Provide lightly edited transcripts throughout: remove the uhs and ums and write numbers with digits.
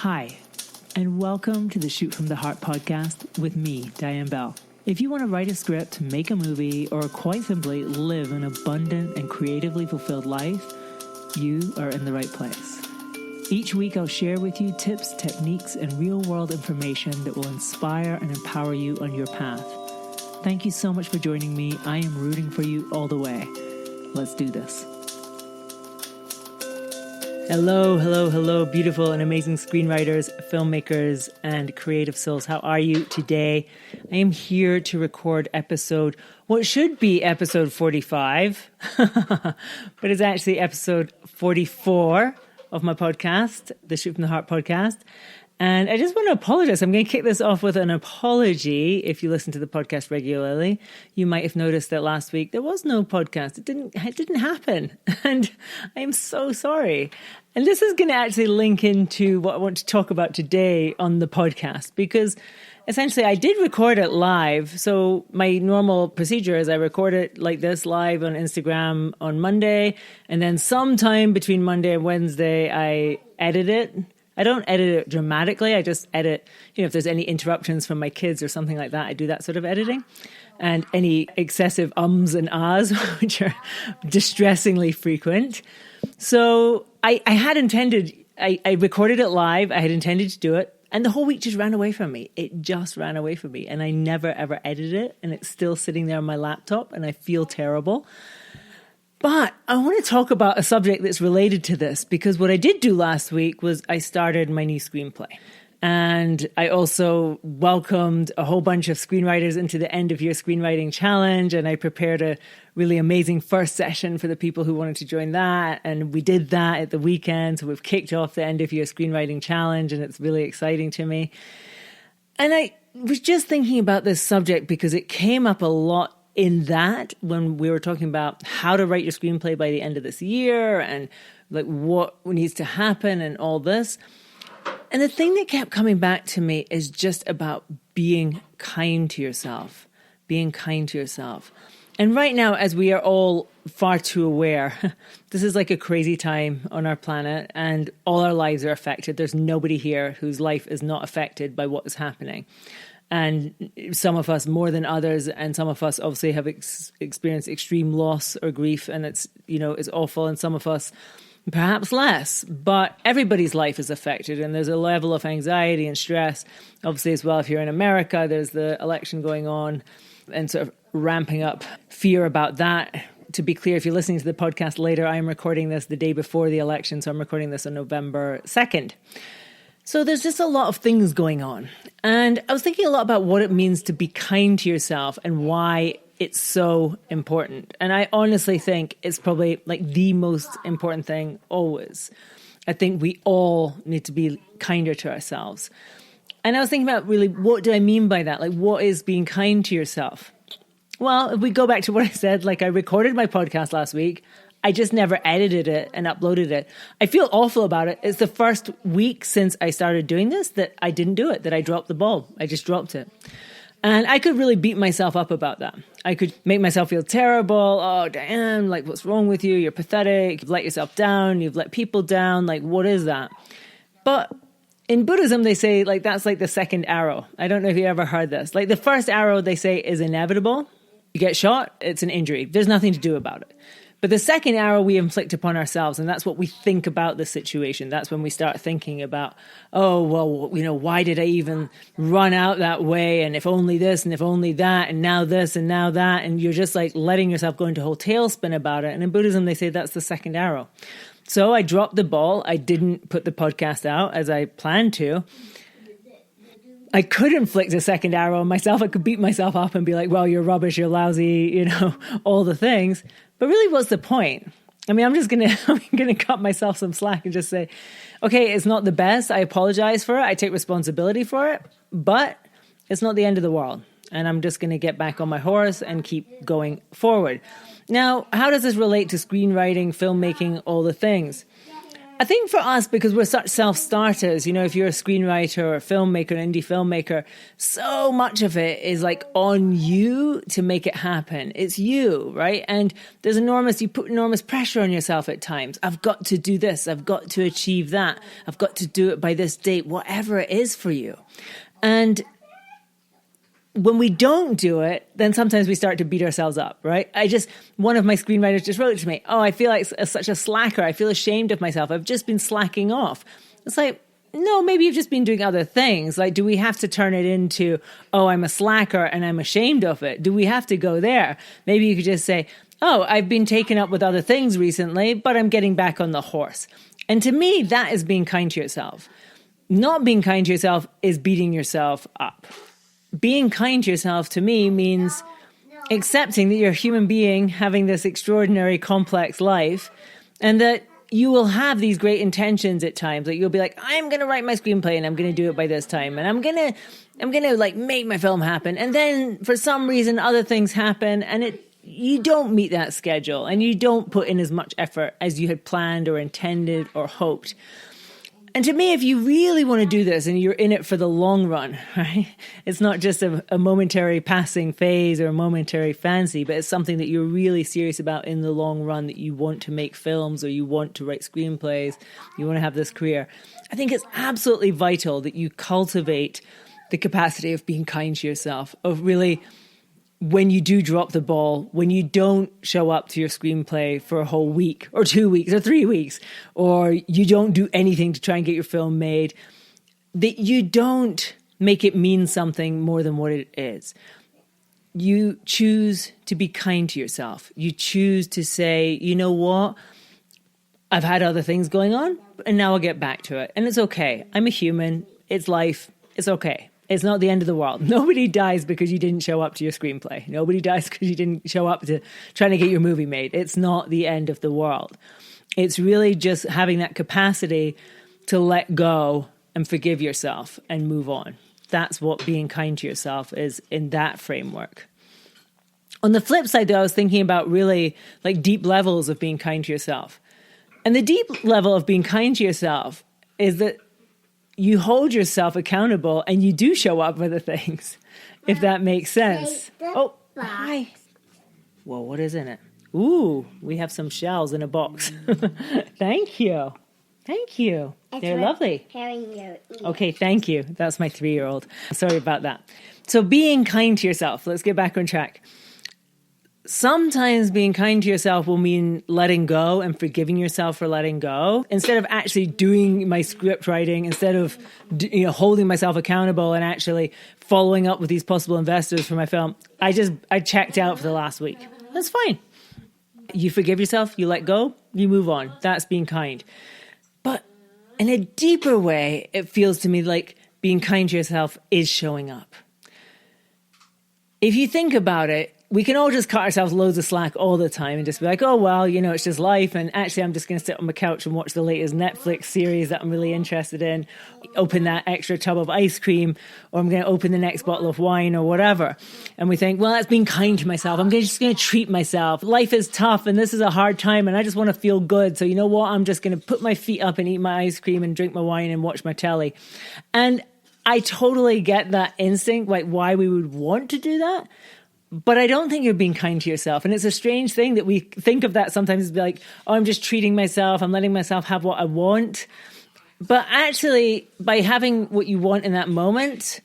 Hi, and welcome to the Shoot from the Heart podcast with me, Diane Bell. If you want to write a script, make a movie, or quite simply live an abundant and creatively fulfilled life, you are in the right place. Each week I'll share with you tips, techniques, and real-world information that will inspire and empower you on your path. Thank you so much for joining me. I am rooting for you all the way. Let's do this. Hello, beautiful and amazing screenwriters, filmmakers, and creative souls. How are you today? I am here to record what should be episode 45, but it's actually episode 44 of my podcast, the Shoot from the Heart podcast. And I just want to apologize. I'm going to kick this off with an apology. If you listen to the podcast regularly, you might have noticed that last week there was no podcast. It didn't happen. And I am so sorry. And this is going to actually link into what I want to talk about today on the podcast, because essentially I did record it live. So my normal procedure is I record it like this live on Instagram on Monday. And then sometime between Monday and Wednesday, I edit it. I don't edit it dramatically. I just edit, if there's any interruptions from my kids or something like that, I do that sort of editing. And any excessive ums and ahs, which are distressingly frequent. So I had intended, I recorded it live. I had intended to do it. And the whole week just ran away from me. It just ran away from me. And I never, ever edited it. And it's still sitting there on my laptop. And I feel terrible. But I want to talk about a subject that's related to this, because what I did do last week was I started my new screenplay. And I also welcomed a whole bunch of screenwriters into the End of Year Screenwriting Challenge. And I prepared a really amazing first session for the people who wanted to join that. And we did that at the weekend. So we've kicked off the End of Year Screenwriting Challenge, and it's really exciting to me. And I was just thinking about this subject because it came up a lot in that when we were talking about how to write your screenplay by the end of this year and like what needs to happen and all this. And the thing that kept coming back to me is just about being kind to yourself, And right now, as we are all far too aware, this is like a crazy time on our planet and all our lives are affected. There's nobody here whose life is not affected by what is happening. And some of us more than others, and some of us obviously have experienced extreme loss or grief, and it's awful. And some of us perhaps less, but everybody's life is affected, and there's a level of anxiety and stress. Obviously, as well, if you're in America, there's the election going on, and sort of ramping up fear about that. To be clear, if you're listening to the podcast later, I am recording this the day before the election, so I'm recording this on November 2nd. So there's just a lot of things going on. And I was thinking a lot about what it means to be kind to yourself and why it's so important. And I honestly think it's probably like the most important thing always. I think we all need to be kinder to ourselves. And I was thinking about really, what do I mean by that? Like, what is being kind to yourself? Well, if we go back to what I said, like I recorded my podcast last week. I just never edited it and uploaded it. I feel awful about it. It's the first week since I started doing this that I didn't do it, that I dropped the ball. I just dropped it. And I could really beat myself up about that. I could make myself feel terrible. Oh, Diane, like, what's wrong with you? You're pathetic. You've let yourself down. You've let people down. Like, what is that? But in Buddhism, they say, like, that's like the second arrow. I don't know if you ever heard this. Like, the first arrow, they say, is inevitable. You get shot, it's an injury. There's nothing to do about it. But the second arrow we inflict upon ourselves, and that's what we think about the situation. That's when we start thinking about, oh, well, why did I even run out that way? And if only this, and if only that, and now this, and now that. And you're just like letting yourself go into a whole tailspin about it. And in Buddhism, they say that's the second arrow. So I dropped the ball. I didn't put the podcast out as I planned to. I could inflict a second arrow on myself. I could beat myself up and be like, well, you're rubbish, you're lousy, all the things. But really, what's the point? I mean, I'm gonna cut myself some slack and just say, okay, it's not the best. I apologize for it. I take responsibility for it, but it's not the end of the world. And I'm just going to get back on my horse and keep going forward. Now, how does this relate to screenwriting, filmmaking, all the things? I think for us, because we're such self-starters, you know, if you're a screenwriter or a filmmaker, an indie filmmaker, so much of it is like on you to make it happen. It's you, right? And you put enormous pressure on yourself at times. I've got to do this. I've got to achieve that. I've got to do it by this date, whatever it is for you. And when we don't do it, then sometimes we start to beat ourselves up, right? One of my screenwriters just wrote to me, oh, I feel like such a slacker. I feel ashamed of myself. I've just been slacking off. It's like, no, maybe you've just been doing other things. Like, do we have to turn it into, oh, I'm a slacker and I'm ashamed of it? Do we have to go there? Maybe you could just say, oh, I've been taken up with other things recently, but I'm getting back on the horse. And to me, that is being kind to yourself. Not being kind to yourself is beating yourself up. Being kind to yourself, to me, means accepting that you're a human being having this extraordinary, complex life, and that you will have these great intentions at times. Like, you'll be like, I'm going to write my screenplay and I'm going to do it by this time, and I'm going to like make my film happen. And then for some reason, other things happen, and you don't meet that schedule, and you don't put in as much effort as you had planned or intended or hoped. And to me, if you really want to do this and you're in it for the long run, right? It's not just a momentary passing phase or a momentary fancy, but it's something that you're really serious about in the long run, that you want to make films or you want to write screenplays, you want to have this career. I think it's absolutely vital that you cultivate the capacity of being kind to yourself, of really, when you do drop the ball, when you don't show up to your screenplay for a whole week or 2 weeks or 3 weeks, or you don't do anything to try and get your film made, that you don't make it mean something more than what it is. You choose to be kind to yourself. You choose to say, you know what? I've had other things going on, and now I'll get back to it. And it's okay. I'm a human. It's life. It's okay. It's not the end of the world. Nobody dies because you didn't show up to your screenplay. Nobody dies because you didn't show up to trying to get your movie made. It's not the end of the world. It's really just having that capacity to let go and forgive yourself and move on. That's what being kind to yourself is in that framework. On the flip side, though, I was thinking about really like deep levels of being kind to yourself. And the deep level of being kind to yourself is that you hold yourself accountable and you do show up for the things, if that makes sense. Oh, hi. Whoa, what is in it? Ooh, we have some shells in a box. Thank you. Thank you. They're lovely. Okay, thank you. That's my 3-year-old. Sorry about that. So being kind to yourself. Let's get back on track. Sometimes being kind to yourself will mean letting go and forgiving yourself for letting go. Instead of actually doing my script writing, instead of holding myself accountable and actually following up with these possible investors for my film, I checked out for the last week. That's fine. You forgive yourself, you let go, you move on. That's being kind. But in a deeper way, it feels to me like being kind to yourself is showing up. If you think about it, we can all just cut ourselves loads of slack all the time and just be like, oh, well, it's just life. And actually, I'm just going to sit on my couch and watch the latest Netflix series that I'm really interested in, open that extra tub of ice cream, or I'm going to open the next bottle of wine or whatever. And we think, well, that's being kind to myself. I'm just going to treat myself. Life is tough and this is a hard time and I just want to feel good. So you know what? I'm just going to put my feet up and eat my ice cream and drink my wine and watch my telly. And I totally get that instinct, like why we would want to do that. But I don't think you're being kind to yourself. And it's a strange thing that we think of that sometimes as like, oh, I'm just treating myself. I'm letting myself have what I want. But actually, by having what you want in that moment,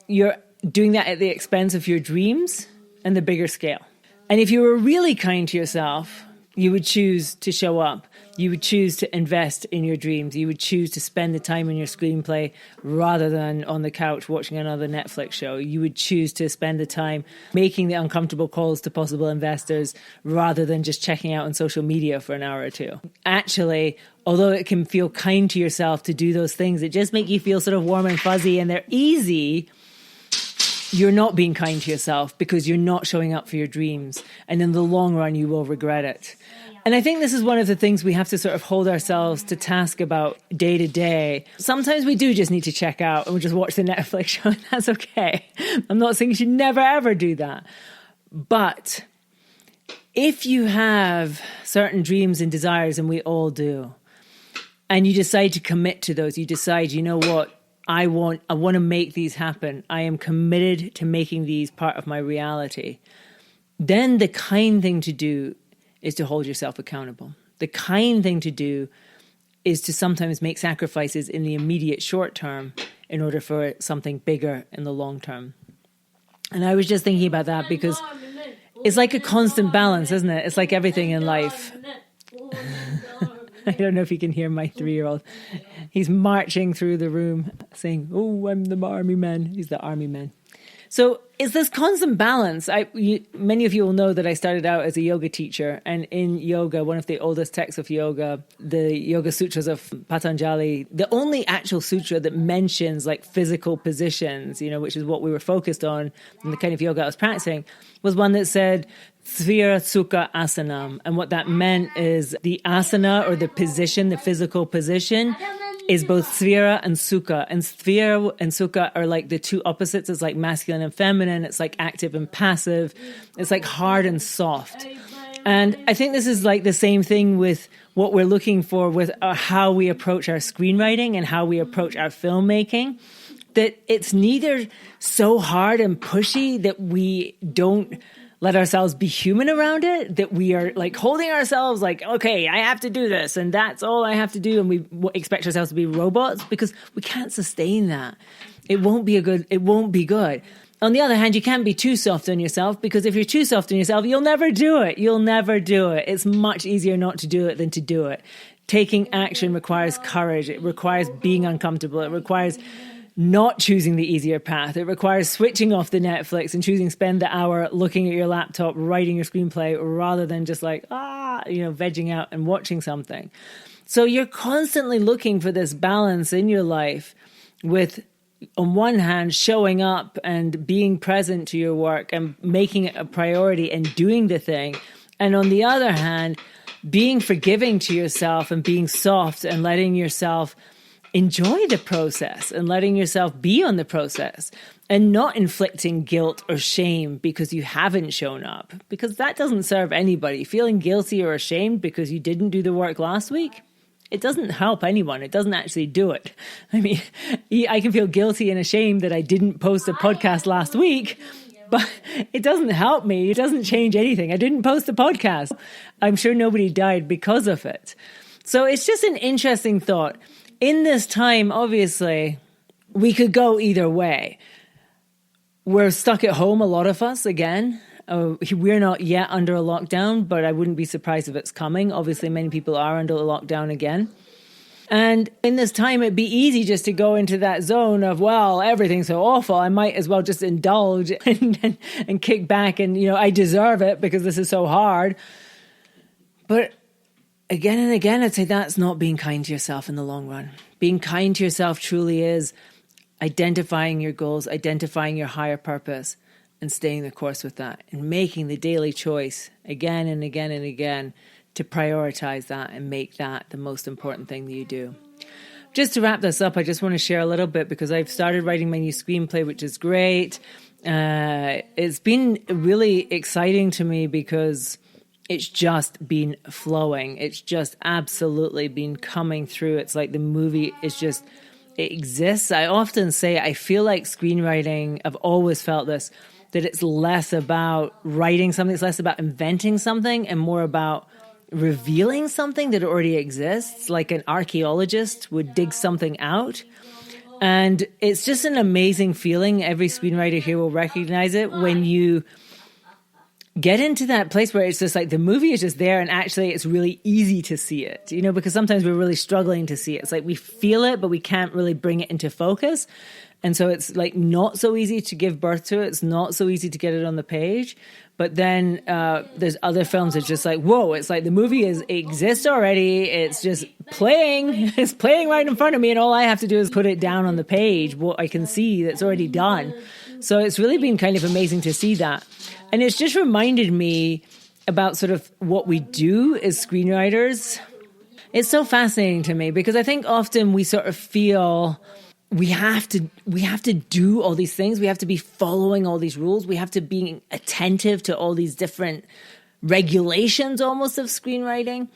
you're doing that at the expense of your dreams and the bigger scale. And if you were really kind to yourself, you would choose to show up. You would choose to invest in your dreams. You would choose to spend the time in your screenplay rather than on the couch watching another Netflix show. You would choose to spend the time making the uncomfortable calls to possible investors rather than just checking out on social media for an hour or two. Actually, although it can feel kind to yourself to do those things, it just make you feel sort of warm and fuzzy and they're easy. You're not being kind to yourself because you're not showing up for your dreams. And in the long run, you will regret it. And I think this is one of the things we have to sort of hold ourselves to task about day to day. Sometimes we do just need to check out and we just watch the Netflix show and that's okay. I'm not saying you should never ever do that. But if you have certain dreams and desires, and we all do, And you decide to commit to those. You decide, you know what? I want to make these happen. I am committed to making these part of my reality. Then the kind thing to do is to hold yourself accountable. The kind thing to do is to sometimes make sacrifices in the immediate short term in order for something bigger in the long term. And I was just thinking about that because it's like a constant balance, isn't it? It's like everything in life. I don't know if you can hear my 3-year-old. He's marching through the room saying, "Oh, I'm the army man." He's the army man. So it's this constant balance. Many of you will know that I started out as a yoga teacher. And in yoga, one of the oldest texts of yoga, the Yoga Sutras of Patanjali, the only actual sutra that mentions like physical positions, which is what we were focused on in the kind of yoga I was practicing, was one that said, Sthira Sukha Asanam. And what that meant is the asana or the position, the physical position, is both sthira and sukha. And sthira and sukha are like the two opposites. It's like masculine and feminine. It's like active and passive. It's like hard and soft. And I think this is like the same thing with what we're looking for with how we approach our screenwriting and how we approach our filmmaking. That it's neither so hard and pushy that we don't let ourselves be human around it, that we are like holding ourselves like, okay, I have to do this and that's all I have to do. And we expect ourselves to be robots because we can't sustain that. It won't be good. On the other hand, you can't be too soft on yourself because if you're too soft on yourself, you'll never do it. It's much easier not to do it than to do it. Taking action requires courage. It requires being uncomfortable. It requires not choosing the easier path. It requires switching off the Netflix and choosing to spend the hour looking at your laptop, writing your screenplay, rather than just like, vegging out and watching something. So you're constantly looking for this balance in your life with, on one hand, showing up and being present to your work and making it a priority and doing the thing. And on the other hand, being forgiving to yourself and being soft and letting yourself enjoy the process and letting yourself be on the process and not inflicting guilt or shame because you haven't shown up, because that doesn't serve anybody. Feeling guilty or ashamed because you didn't do the work last week, it doesn't help anyone. It doesn't actually do it. I mean, I can feel guilty and ashamed that I didn't post a podcast last week, but it doesn't help me. It doesn't change anything. I didn't post a podcast. I'm sure nobody died because of it. So it's just an interesting thought. In this time, obviously, we could go either way. We're stuck at home, a lot of us, again. We're not yet under a lockdown, but I wouldn't be surprised if it's coming. Obviously, many people are under a lockdown again. And in this time, it'd be easy just to go into that zone of, well, everything's so awful, I might as well just indulge and kick back and, I deserve it because this is so hard. But again and again, I'd say that's not being kind to yourself in the long run. Being kind to yourself truly is identifying your goals, identifying your higher purpose, and staying the course with that, and making the daily choice again and again and again to prioritize that and make that the most important thing that you do. Just to wrap this up, I just want to share a little bit because I've started writing my new screenplay, which is great. It's been really exciting to me because it's just been flowing. It's just absolutely been coming through. It's like the movie is just, it exists. I often say, I feel like screenwriting, I've always felt this, that it's less about writing something, it's less about inventing something and more about revealing something that already exists, like an archaeologist would dig something out. And it's just an amazing feeling. Every screenwriter here will recognize it when you get into that place where it's just like the movie is just there and actually it's really easy to see it, because sometimes we're really struggling to see it. It's like we feel it, but we can't really bring it into focus. And so it's like not so easy to give birth to it. It's not so easy to get it on the page. But then there's other films that's just like, whoa, it's like the movie exists already. It's just playing. It's playing right in front of me. And all I have to do is put it down on the page, what I can see that's already done. So it's really been kind of amazing to see that. And it's just reminded me about sort of what we do as screenwriters. It's so fascinating to me because I think often we sort of feel we have to do all these things. We have to be following all these rules. We have to be attentive to all these different regulations almost of screenwriting.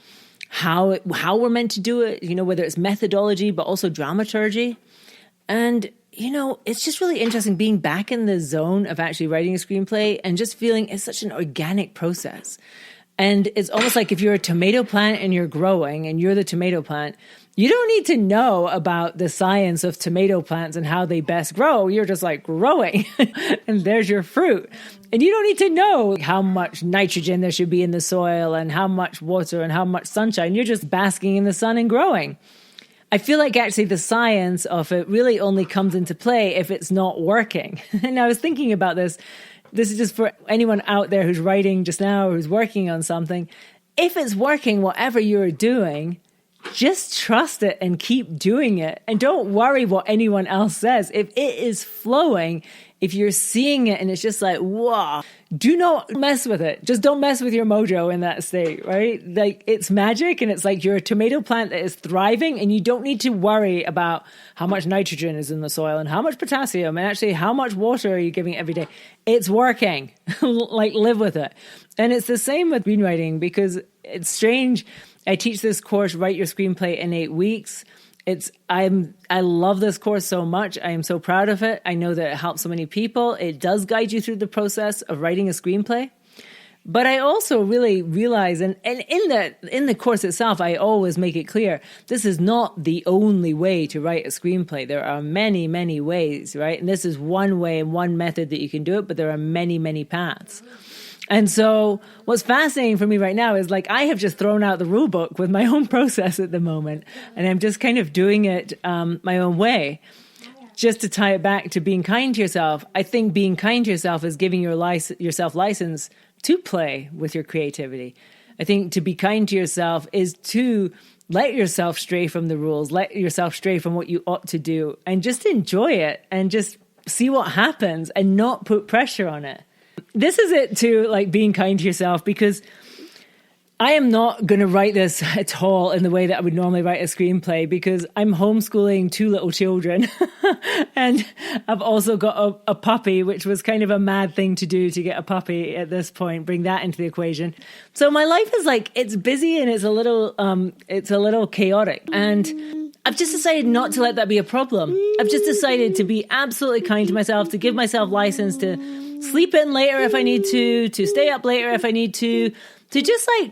how we're meant to do it, whether it's methodology, but also dramaturgy. And, it's just really interesting being back in the zone of actually writing a screenplay and just feeling it's such an organic process. And it's almost like if you're a tomato plant and you're growing and you're the tomato plant, you don't need to know about the science of tomato plants and how they best grow. You're just like growing and there's your fruit. And you don't need to know how much nitrogen there should be in the soil and how much water and how much sunshine. You're just basking in the sun and growing. I feel like actually the science of it really only comes into play if it's not working. And I was thinking about this. This is just for anyone out there who's writing just now or who's working on something. If it's working, whatever you're doing, just trust it and keep doing it. And don't worry what anyone else says. If it is flowing, if you're seeing it and it's just like, wow, do not mess with it. Just don't mess with your mojo in that state, right? Like it's magic and it's like you're a tomato plant that is thriving and you don't need to worry about how much nitrogen is in the soil and how much potassium and actually how much water are you giving it every day. It's working. Like live with it. And it's the same with screenwriting because it's strange. I teach this course, Write Your Screenplay in 8 weeks. I love this course so much. I am so proud of it. I know that it helps so many people. It does guide you through the process of writing a screenplay. But I also really realize, and in the course itself, I always make it clear, this is not the only way to write a screenplay. There are many, many ways, right? And this is one way and one method that you can do it, but there are many, many paths. And so what's fascinating for me right now is like I have just thrown out the rule book with my own process at the moment. And I'm just kind of doing it my own way. Just to tie it back to being kind to yourself, I think being kind to yourself is giving yourself license to play with your creativity. I think to be kind to yourself is to let yourself stray from the rules, let yourself stray from what you ought to do, and just enjoy it and just see what happens and not put pressure on it. This is it too, like being kind to yourself, because I am not going to write this at all in the way that I would normally write a screenplay because I'm homeschooling 2 little children and I've also got a puppy, which was kind of a mad thing to do to get a puppy at this point, bring that into the equation. So my life is like, it's busy and it's a little chaotic. And I've just decided not to let that be a problem. I've just decided to be absolutely kind to myself, to give myself license to sleep in later if I need to stay up later if I need to just like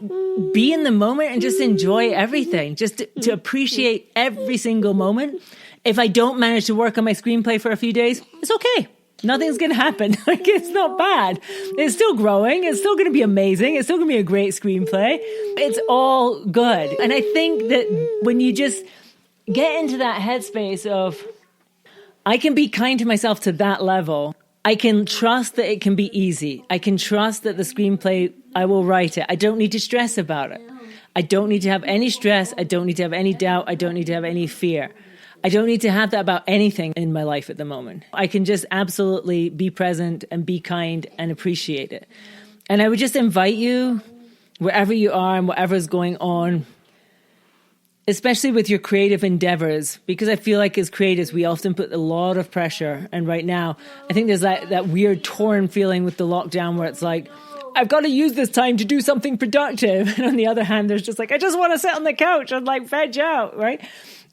be in the moment and just enjoy everything, just to appreciate every single moment. If I don't manage to work on my screenplay for a few days, it's okay. Nothing's going to happen. Like it's not bad. It's still growing. It's still going to be amazing. It's still going to be a great screenplay. It's all good. And I think that when you just get into that headspace of, I can be kind to myself to that level, I can trust that it can be easy. I can trust that the screenplay, I will write it. I don't need to stress about it. I don't need to have any stress. I don't need to have any doubt. I don't need to have any fear. I don't need to have that about anything in my life at the moment. I can just absolutely be present and be kind and appreciate it. And I would just invite you, wherever you are and whatever's going on, especially with your creative endeavors, because I feel like as creatives, we often put a lot of pressure. And right now, I think there's that weird torn feeling with the lockdown where it's like, I've got to use this time to do something productive. And on the other hand, there's just like, I just want to sit on the couch and like veg out, right?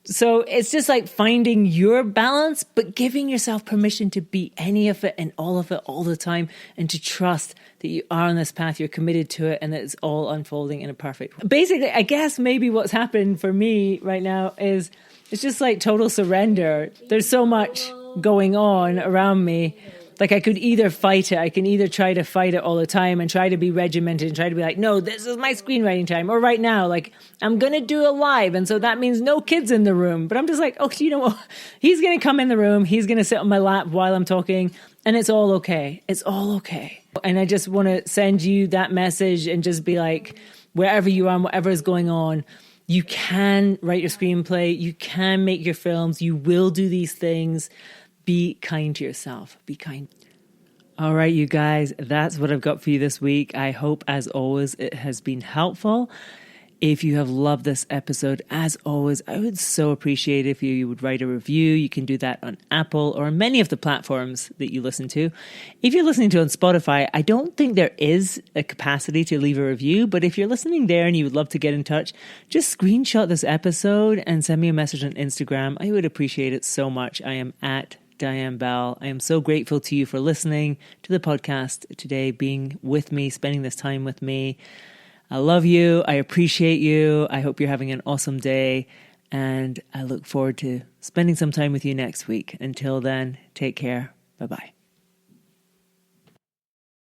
So it's just like finding your balance, but giving yourself permission to be any of it and all of it all the time, and to trust that you are on this path, you're committed to it, and that it's all unfolding in a perfect way. Basically, I guess maybe what's happened for me right now is it's just like total surrender. There's so much going on around me. Like I could either fight it, I can either try to fight it all the time and try to be regimented and try to be like, no, this is my screenwriting time. Or right now, like I'm going to do a live. And so that means no kids in the room. But I'm just like, oh, you know what? He's going to come in the room. He's going to sit on my lap while I'm talking. And it's all okay. It's all okay. And I just want to send you that message and just be like, wherever you are and whatever is going on, you can write your screenplay. You can make your films. You will do these things. Be kind to yourself. Be kind. All right, you guys, that's what I've got for you this week. I hope, as always, it has been helpful. If you have loved this episode, as always, I would so appreciate if you would write a review. You can do that on Apple or many of the platforms that you listen to. If you're listening to on Spotify, I don't think there is a capacity to leave a review, but if you're listening there and you would love to get in touch, just screenshot this episode and send me a message on Instagram. I would appreciate it so much. I am at Diane Bell. I am so grateful to you for listening to the podcast today, being with me, spending this time with me. I love you. I appreciate you. I hope you're having an awesome day. And I look forward to spending some time with you next week. Until then, take care. Bye-bye.